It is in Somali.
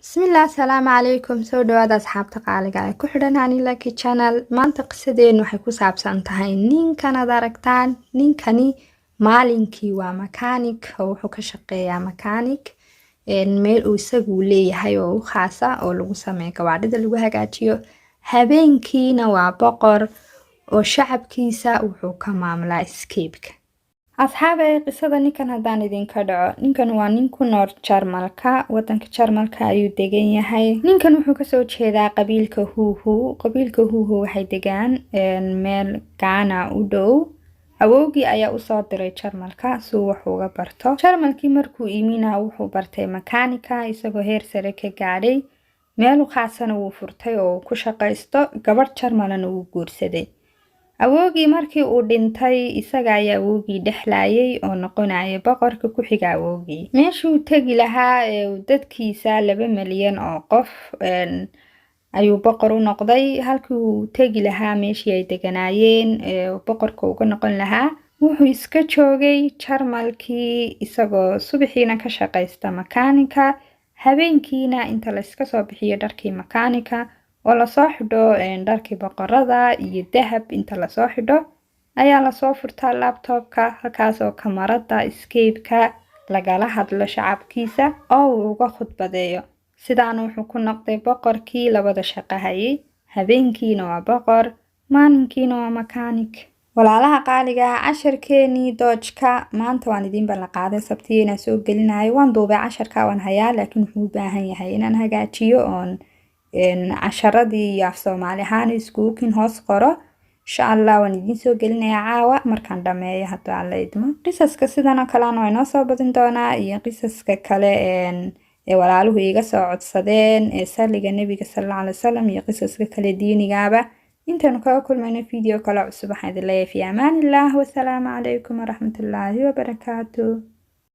bismillaah asalaamu calaykum soo dhawaada asxaabta qaaliga ee ku xidhan hani lucky channel maanta qisadeenu waxay ku saabsan tahay ninkan aad aragtaan ninkani maalinkii waa makaanik oo wuxuu ka shaqeeyaa makaanik meel uu isagu leeyahay oo u khaasa oo lagu sameeyo gawaadhida lagu hagaajiyo habeenkiina waa boqor oo shacabkiisa wuxuu ka maamulaa escape-ka asxaabe qisada ninkan haddaan idinka dhaco ninkan waa nin ku nool Jarmalka wadanka Jarmalka ayuu degan yahay ninkan wuxuu kasoo jeedaa qabiilka Huhu waxay degaan meel Ghana u dhow awowgii ayaa usoo diray Jarmalka si uu wax uga barto Jarmalkii markuu iimina wuxuu bartay makaanika isagoo heer sare ka gaadhay meel khaasana wuu furtay oo ku shaqaysto gabadh Jarmalana wuu guursaday awowgii markii uu dhintay isaga ayaa awowgii dhexlayay oo noqonaya boqorka ku xiga awowgii meeshuu tagi lahaa dadkiisa 2 milyan oo qof ayuu boqor u noqday halkii uu tagi lahaa meeshii ay deganaayeen boqorka uga noqon lahaa wuxuu iska joogay Jarmalkii isagoo subaxiina ka shaqaysta makaanika habeenkiina inta la iska soo bixiyo dharkii makaanika oo la soo xidho dharkii boqorada iyo dahab inta la soo xidho ayaa la soo furtaa laptopka halkaas oo kamarada escape-ka lagala hadlo shacabkiisa oo uu uga khudbadeeyo sidaan wuxuu ku noqday boqorkii labada shaqo hayay habeenkiina waa boqor maalinkiina waa makaanik walaalaha qaaliga casharkeeni doojka maanta waan idin ballan qaaday sabtiina soo gelinayo waan duubay casharka waan hayaa laakiin wuxuu u baahan yahay inaan hagaajiyo oon casharadii iyo af Soomaali ahaan iskuukin hoos qoro insha Allah waan idin soo gelinayaa caawa markaan dhameeyo haddii alla idmo qisaska sidan oo kale aan inoo soo badin doonaa iyo qisaska kale ee walaaluhu iga soo codsadeen ee saliga nabiga sallallahu alayhi wasallam iyo qisaska kale diinigaaba intaanu kaga kulmayno video kale cusub waxaan idin leeyahay fi amaanillah wa salaamu calaykum wa rahmatullaahi wa barakaatuh